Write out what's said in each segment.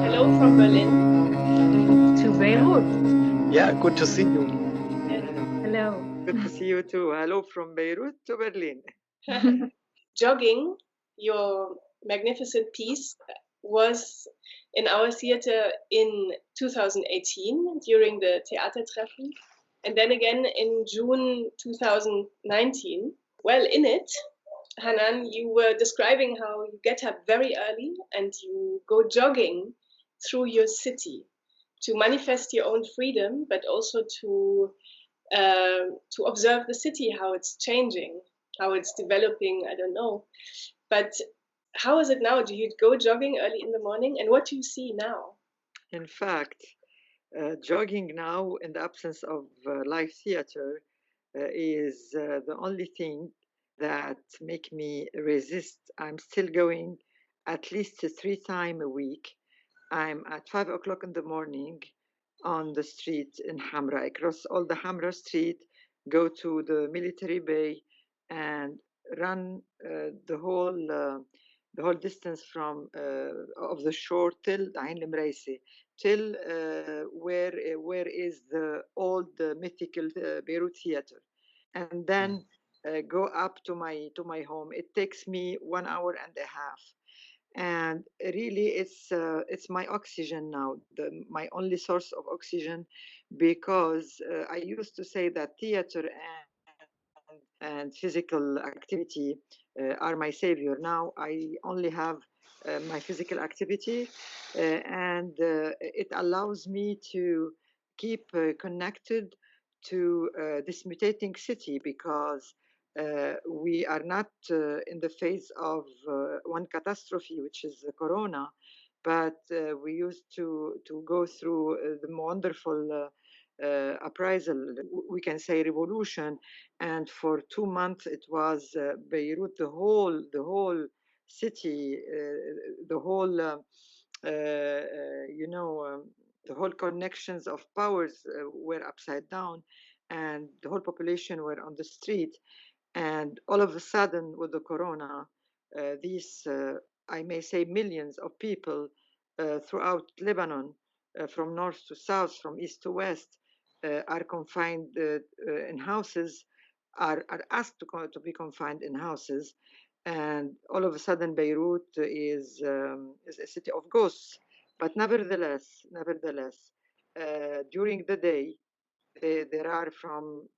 Hello from Berlin to Beirut. Yeah, good to see you. Hello. Good to see you too. Hello from Beirut to Berlin. Jogging, your magnificent piece, was in our theater in 2018 during the Theatertreffen, and then again in June 2019. Well, in it, Hanan, you were describing how you get up very early and you go jogging through your city to manifest your own freedom, but also to observe the city, how it's changing, how it's developing. I don't know, but how is it now? Do you go jogging early in the morning, and what do you see now? In fact, jogging now in the absence of live theater is the only thing that make me resist. I'm still going at least 3 times a week. I'm at 5 o'clock in the morning on the street in Hamra. I cross all the Hamra street, go to the military bay, and run the whole distance from of the shore till Ain Lemreisi, till where is the old mythical Beirut theater, and then go up to my home. It takes me 1 hour and a half, and really it's my oxygen now, my only source of oxygen, because I used to say that theater and physical activity are my savior. Now I only have my physical activity, and it allows me to keep connected to this mutating city, because we are not in the phase of one catastrophe, which is the corona, but we used to go through the wonderful uprisal, we can say revolution, and for 2 months it was Beirut, the whole city, the whole the whole connections of powers were upside down, and the whole population were on the street. And all of a sudden, with the corona, these, I may say, millions of people throughout Lebanon, from north to south, from east to west, are confined in houses, are asked to be confined in houses. And all of a sudden, Beirut is a city of ghosts. But nevertheless, during the day, there are from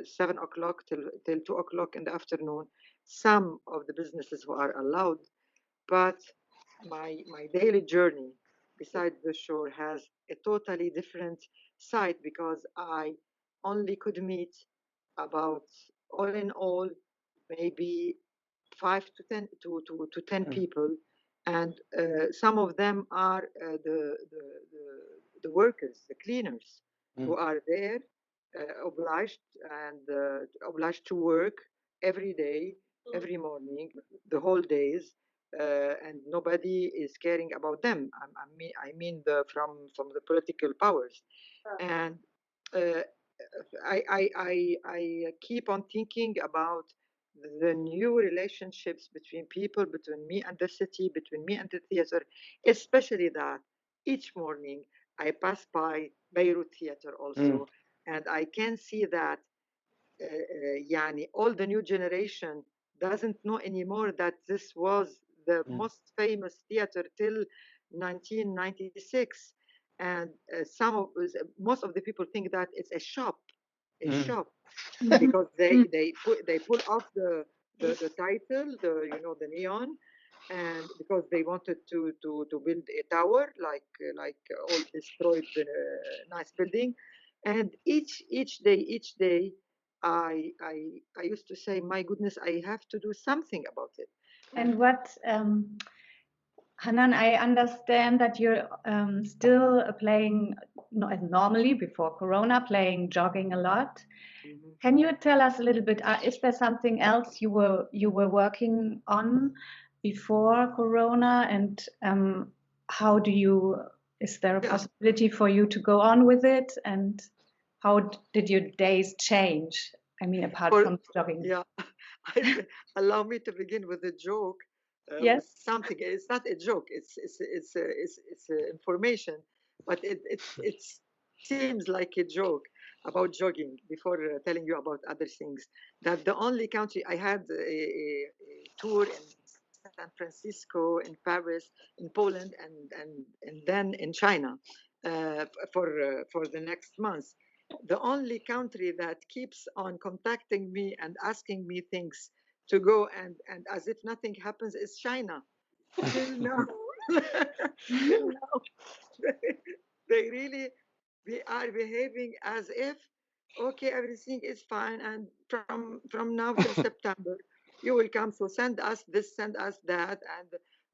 7 o'clock till 2 o'clock in the afternoon, some of the businesses who are allowed. But my daily journey beside the shore has a totally different side, because I only could meet about, all in all, maybe 5 to 10 people, and some of them are the workers, the cleaners, who are there, obliged to work every day, every morning, the whole days, and nobody is caring about them. I mean from the political powers, and uh, I keep on thinking about the new relationships between people, between me and the city, between me and the theater, especially that each morning I pass by Beirut Theater also, and I can see that all the new generation doesn't know anymore that this was the most famous theater till 1996. And most of the people think that it's a shop, because they pull off the title, the neon, and because they wanted to build a tower like all destroyed nice building. And each day I used to say, my goodness, I have to do something about it. And what, Hanane, I understand that you're still playing normally before Corona, playing jogging a lot. Can you tell us a little bit? Is there something else you were working on before Corona, and how do you? Is there a possibility for you to go on with it? And how did your days change? I mean, apart from jogging. Yeah, allow me to begin with a joke. Yes. With something. It's not a joke. It's information, but it seems like a joke about jogging. Before telling you about other things, that the only country I had a tour in San Francisco, in Paris, in Poland, and then in China for the next month. The only country that keeps on contacting me and asking me things to go and as if nothing happens is China. Till now, till now, they really are behaving as if, okay, everything is fine, and from now till September you will come, so send us this, send us that, and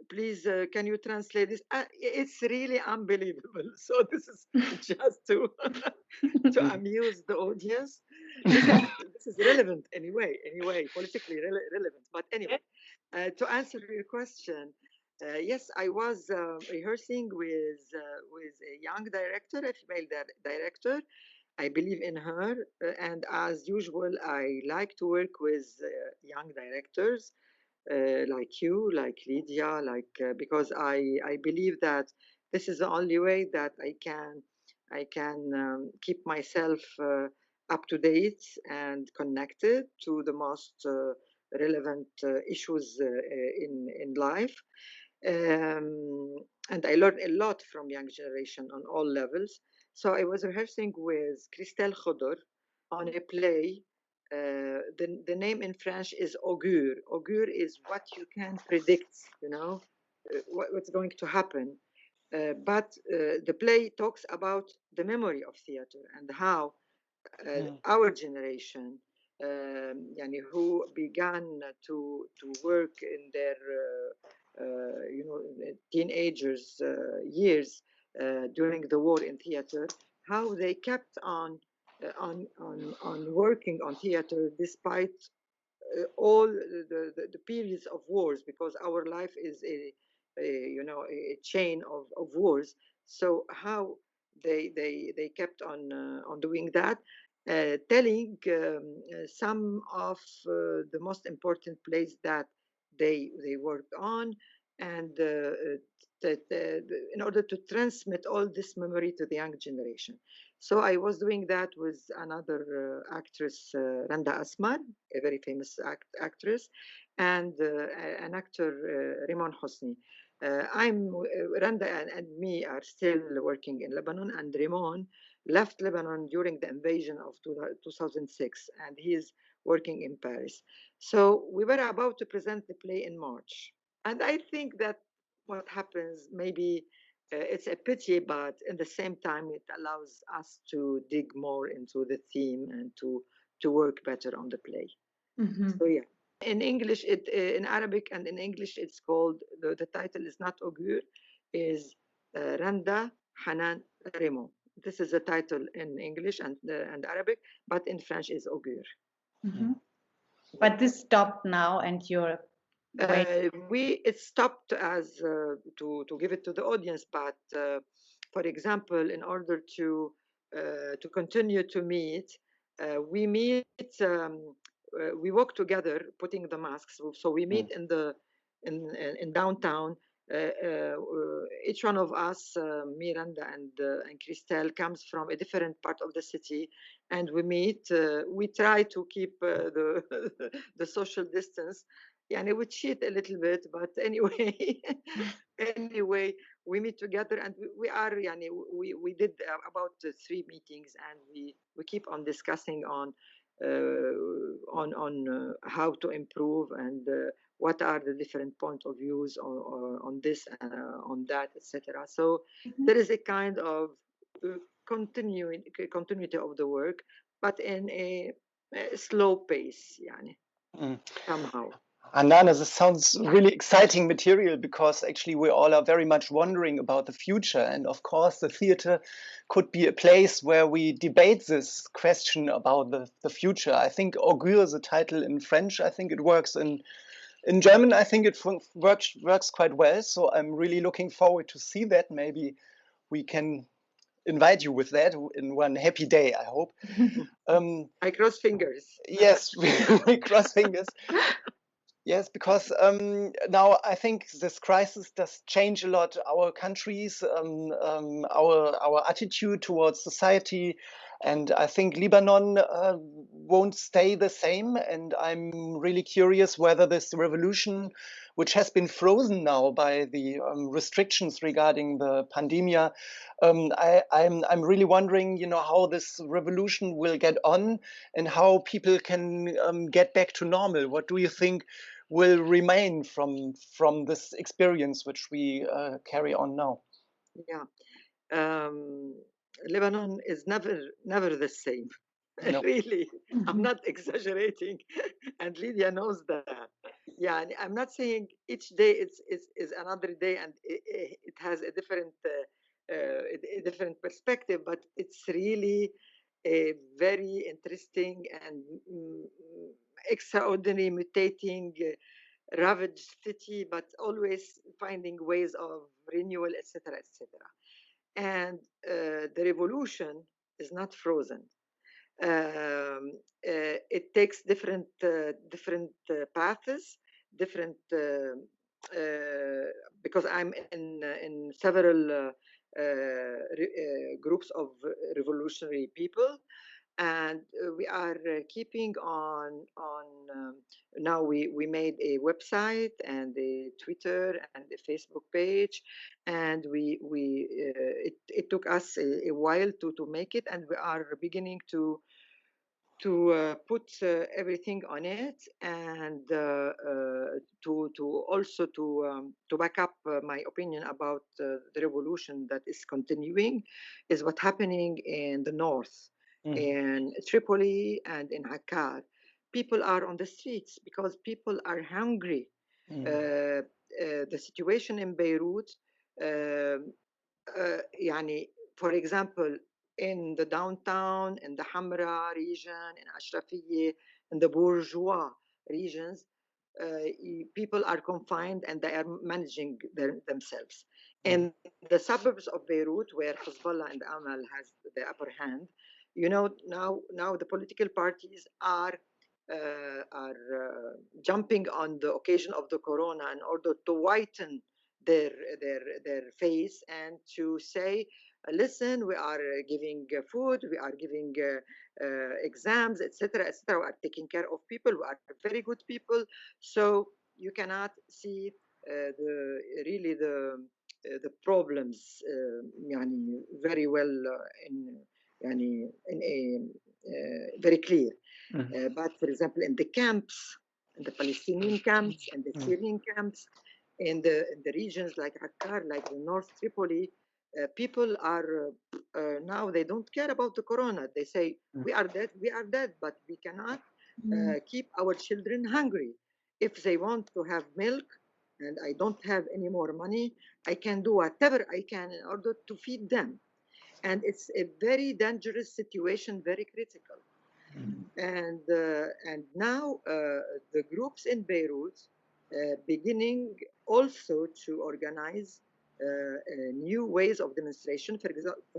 please can you translate this. It's really unbelievable. So this is just to to amuse the audience. This is relevant anyway, politically relevant, but anyway, to answer your question, yes, I was rehearsing with a young director, a female director. I believe in her, and as usual, I like to work with young directors like you, like Lydia, because I believe that this is the only way that I can keep myself up to date and connected to the most relevant issues in life. And I learned a lot from young generation on all levels. So I was rehearsing with Christelle Khodor on a play. The name in French is augure. Augure is what you can predict, what's going to happen. But the play talks about the memory of theater and how our generation, who began to work in their teenagers years during the war in theater, how they kept on working on theater despite all the periods of wars, because our life is a chain of wars. So how they kept on doing that, telling some of the most important plays that they worked on, and in order to transmit all this memory to the young generation. So I was doing that with another actress, Randa Asmar, a very famous actress, and an actor, Rimon Hosni. Randa and me are still working in Lebanon, and Rimon left Lebanon during the invasion of 2006, and he is working in Paris. So we were about to present the play in March. And I think that what happens, maybe it's a pity, but at the same time, it allows us to dig more into the theme and to work better on the play. Mm-hmm. So yeah, in English, in Arabic and in English, it's called, the title is not augure, is Randa Hanane Remo. This is the title in English and Arabic, but in French is augure. Mm-hmm. But this stopped now, and you're it stopped as to give it to the audience, but for example, in order to continue to meet, we meet, we work together putting the masks. So we meet in downtown. Each one of us, Miranda and Christelle, comes from a different part of the city, and we meet. We try to keep the social distance, يعني we cheat a little bit, but anyway, anyway, we meet together and we are, يعني, we did about 3 meetings, and we keep on discussing on how to improve, and what are the different point of views on this, on that, etc. So there is a kind of continuity of the work, but in a slow pace, يعني, somehow. Hanane, this sounds really exciting material, because actually we all are very much wondering about the future. And of course, the theater could be a place where we debate this question about the future. I think augure is a title in French. I think it works in German. I think it works quite well. So I'm really looking forward to see that. Maybe we can invite you with that in one happy day, I hope. I cross fingers. Yes, we cross fingers. Yes, because now I think this crisis does change a lot our countries, our attitude towards society, and I think Lebanon won't stay the same. And I'm really curious whether this revolution, which has been frozen now by the restrictions regarding the pandemia, I'm really wondering, how this revolution will get on and how people can get back to normal. What do you think will remain from this experience which we carry on now? Yeah, Lebanon is never the same. No. Really, I'm not exaggerating, and Lydia knows that. Yeah, and I'm not saying each day is another day, and it has a different perspective, but it's really a very interesting and extraordinary, mutating, ravaged city, but always finding ways of renewal, etc., etc. And the revolution is not frozen. It takes different paths, different because I'm in several groups of revolutionary people, and we are keeping on now we made a website and a Twitter and a Facebook page, and it took us a while to make it, and we are beginning to put everything on it, and to also to back up my opinion about the revolution that is continuing, is what's happening in the north, in Tripoli and in Akkar. People are on the streets because people are hungry. The situation in Beirut, يعني, for example, in the downtown, in the Hamra region, in Ashrafiyeh, in the bourgeois regions, people are confined and they are managing themselves. In the suburbs of Beirut, where Hezbollah and Amal has the upper hand, now the political parties are jumping on the occasion of the corona in order to whiten their face, and to say, listen, we are giving food, we are giving exams, etc., etc. We are taking care of people, we are very good people. So you cannot see the problems يعني very well in a very clear. But for example, in the camps, in the Palestinian camps and the Syrian camps, in the regions like Akkar, like the North Tripoli, people are now, they don't care about the corona. They say, we are dead, but we cannot keep our children hungry. If they want to have milk and I don't have any more money, I can do whatever I can in order to feed them. And it's a very dangerous situation, very critical. And now the groups in Beirut beginning also to organize new ways of demonstration. For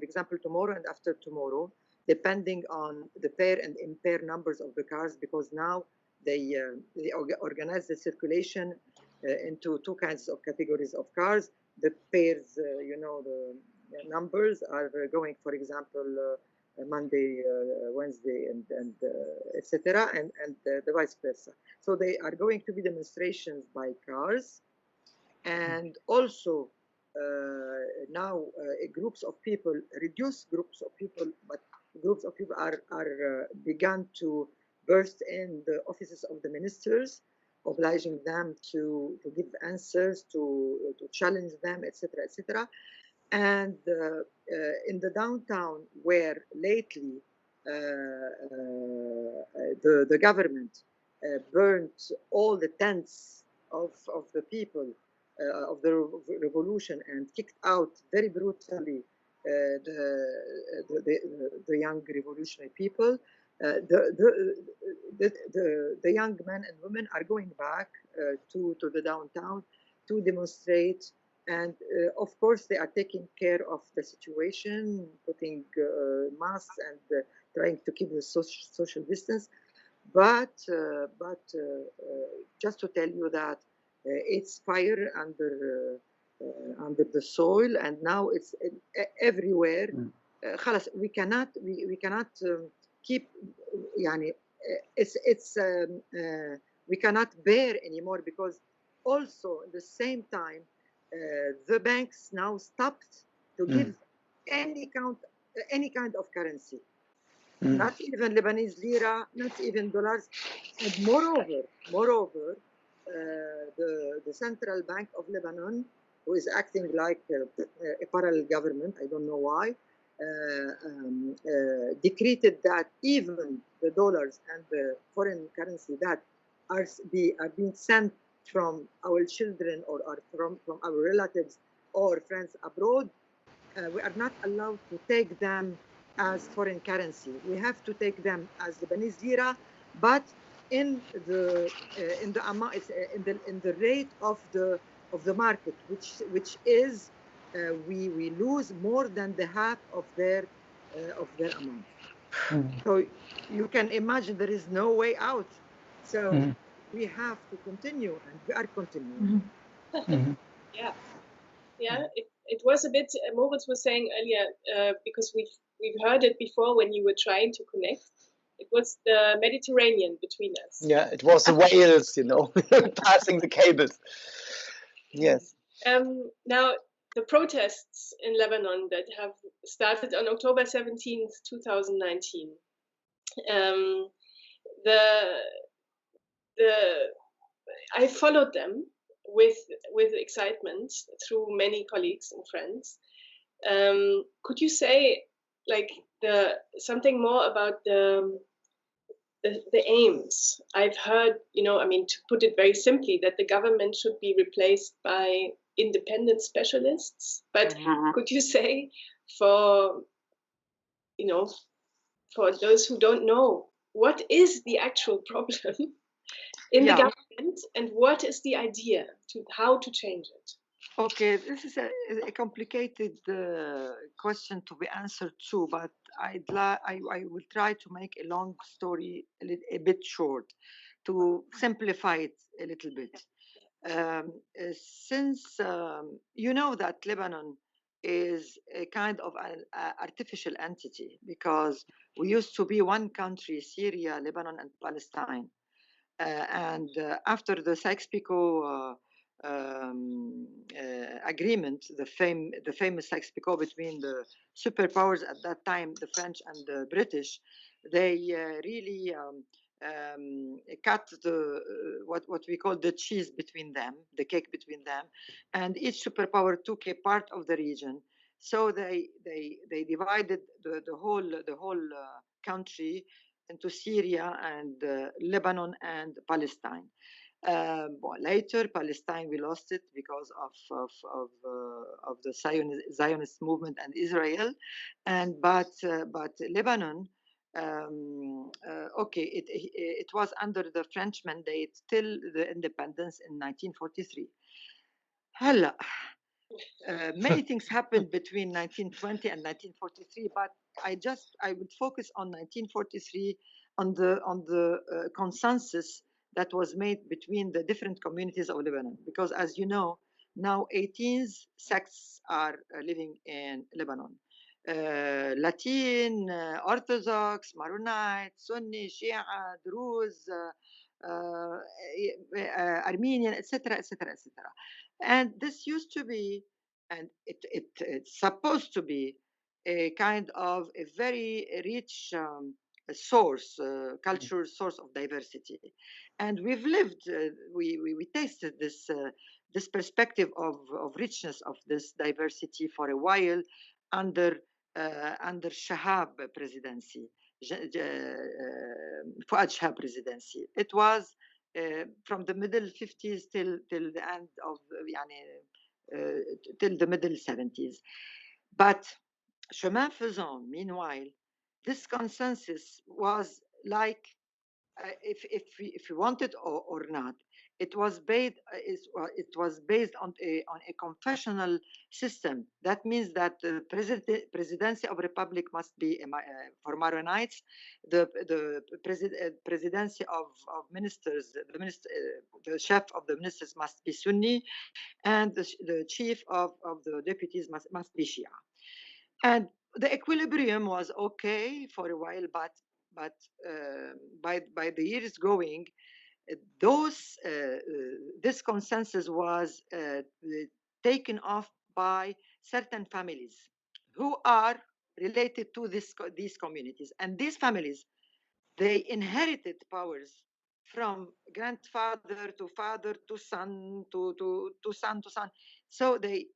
example, tomorrow and after tomorrow, depending on the pair and impair numbers of the cars, because now they organize the circulation into two kinds of categories of cars. The pairs, the numbers are going, for example, Monday, Wednesday, and etc., and the vice versa. So they are going to be demonstrations by cars, and also now groups of people, reduced groups of people, but groups of people are begun to burst in the offices of the ministers, obliging them to give answers, to challenge them, etc., etc. And in the downtown, where lately the government burnt all the tents of the people of the revolution and kicked out very brutally the young revolutionary people. The young men and women are going back to the downtown to demonstrate, and of course they are taking care of the situation, putting masks and trying to keep the social distance. But just to tell you that it's fire under the soil, and now it's everywhere. خلاص, we cannot keep يعني it's we cannot bear anymore, because also at the same time the banks now stopped to give any kind of currency, not even Lebanese lira, not even dollars. And moreover, the Central Bank of Lebanon, who is acting like a parallel government, I don't know why, decreed that even the dollars and the foreign currency that are being sent from our children or from our relatives or friends abroad, we are not allowed to take them as foreign currency. We have to take them as Lebanese lira, but in the amount, in the rate of the market, which is we lose more than the half of their amount. So you can imagine there is no way out. So we have to continue, and we are continuing. Yeah. It was a bit. Mawred was saying earlier, because we've heard it before when you were trying to connect. It was the Mediterranean between us. Yeah, it was the whales, passing the cables. Yes. Now, the protests in Lebanon that have started on October 17th, 2019. I followed them with excitement through many colleagues and friends. Could you say something more about the aims? I've heard, to put it very simply, that the government should be replaced by independent specialists. But could you say for those who don't know, what is the actual problem in the government, and what is the idea to how to change it? Okay, this is a complicated question to be answered too, but I will try to make a long story a bit short, to simplify it a little bit. Since you know that Lebanon is a kind of an artificial entity, because we used to be one country, Syria, Lebanon, and Palestine. And after the Sykes-Picot agreement, the famous Sykes-Picot between the superpowers at that time, the French and the British, they really cut what we call the cheese between them, the cake between them, and each superpower took a part of the region. So they divided the whole country into Syria and Lebanon and Palestine. Later, Palestine, we lost it because of the Zionist movement and Israel, but Lebanon, okay, it was under the French mandate till the independence in 1943. هلا, many things happened between 1920 and 1943, but I would focus on 1943, on the consensus that was made between the different communities of Lebanon, because as you know, now 18 sects are living in Lebanon. Latin, Orthodox, Maronite, Sunni, Shia, Druze, Armenian, etc., etc., etc. And this used to be, and it's supposed to be, a kind of a very rich source, cultural source of diversity. And we've lived, we tasted this perspective of richness of this diversity for a while under Shahab presidency, Fuad Shahab presidency. It was from the middle 50s till the end of till the middle 70s. But chemin faisant, meanwhile, this consensus was like, if we want it or not, it was based on a confessional system. That means that the presidency of republic must be for Maronites, the presidency of ministers, the chef of the ministers must be Sunni, and the chief of the deputies must be Shia. And the equilibrium was okay for a while, but by the years going, this consensus was taken off by certain families who are related to these communities, and these families, they inherited powers from grandfather to father to son to son to son. So they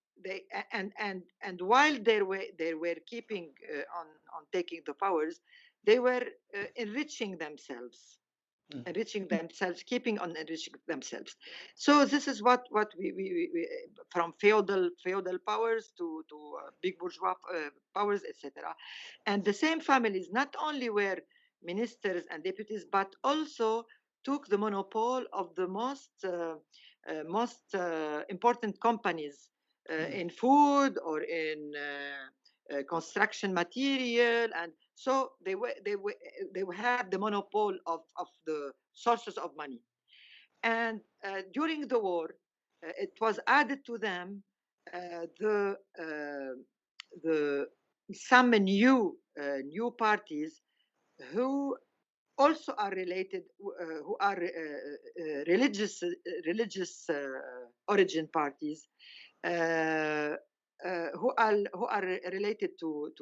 and while they were keeping on taking the powers, they were enriching themselves, keeping on enriching themselves. So this is what we from feudal powers to big bourgeois powers, etc. And the same families not only were ministers and deputies, but also took the monopoly of the most important companies in food or in construction material, and so they had the monopoly of the sources of money. And during the war, it was added to them some new parties who also are related, who are religious origin parties, who are related to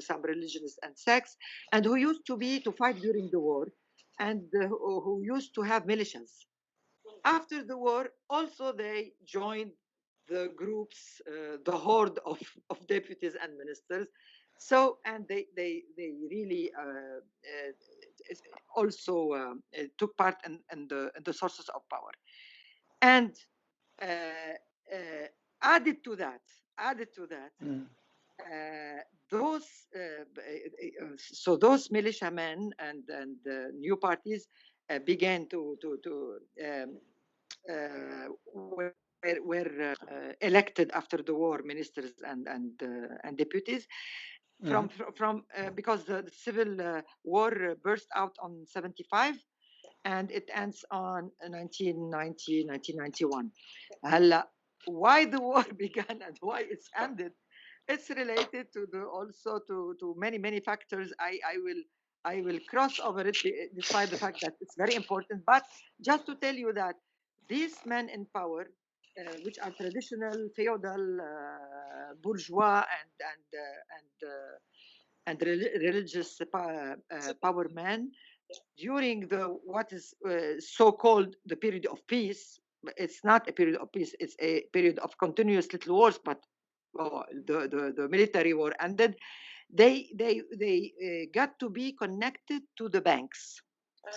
some religions and sects, and who used to fight during the war, and who used to have militias. After the war, also they joined the groups, the horde of deputies and ministers. So, and they really also took part in the sources of power. And added to that, those militiamen and new parties began to were elected after the war, ministers and deputies. From because the civil war burst out on 75, and it ends on 1990, 1991. Why the war began and why it's ended, it's related to also to many factors. I will cross over it despite the fact that it's very important. But just to tell you that these men in power, which are traditional feudal bourgeois and religious power men, during what is so-called the period of peace. It's not a period of peace, it's a period of continuous little wars, but the military war ended. They got to be connected to the banks.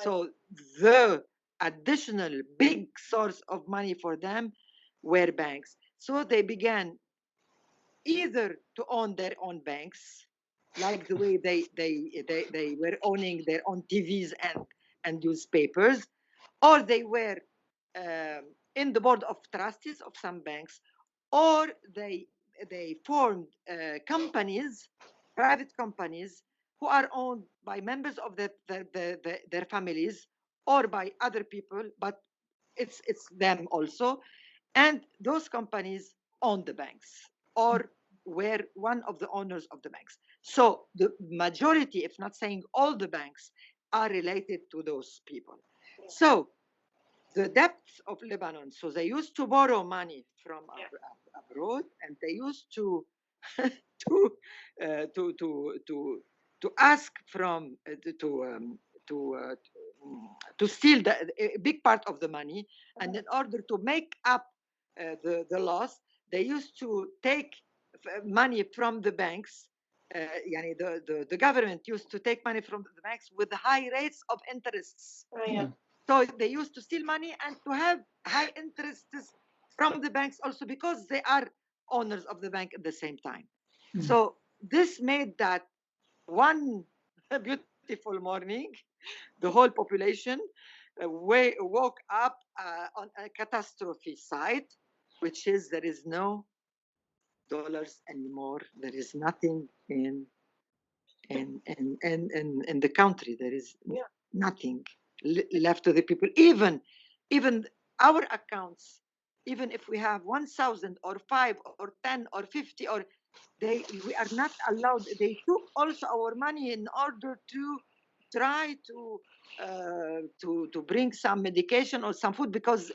So the additional big source of money for them were banks. So they began either to own their own banks, like the way they were owning their own TVs and newspapers, or they were in the board of trustees of some banks, or they formed companies, private companies, who are owned by members of their families or by other people, but it's them also, and those companies own the banks or were one of the owners of the banks. So the majority, if not saying all the banks, are related to those people. So the depth of Lebanon, so they used to borrow money from abroad, and they used to to ask from to steal a big part of the money, and in order to make up the loss, they used to take money from the banks. The government used to take money from the banks with high rates of interests. So they used to steal money and to have high interests from the banks also, because they are owners of the bank at the same time. So this made that one beautiful morning, the whole population woke up on a catastrophe site, which is there is no dollars anymore. There is nothing in the country. There is nothing left to the people. Even our accounts, even if we have 1,000 or 5 or 10 or 50, or we are not allowed. They took also our money in order to try to bring some medication or some food, because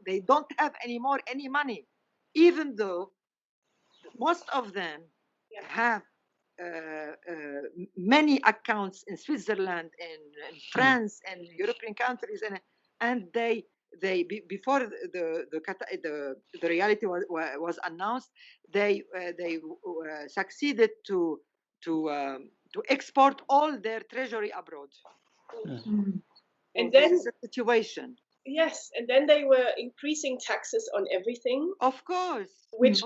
they don't have anymore any money, even though most of them have many accounts in Switzerland, in France, and European countries, and they before the reality was announced, they succeeded to export all their treasury abroad. And then this is the situation. Yes, and then they were increasing taxes on everything. Of course, which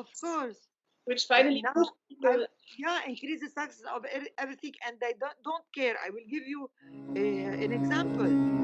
finally pushed people. Increases taxes of everything, and they don't care. I will give you an example.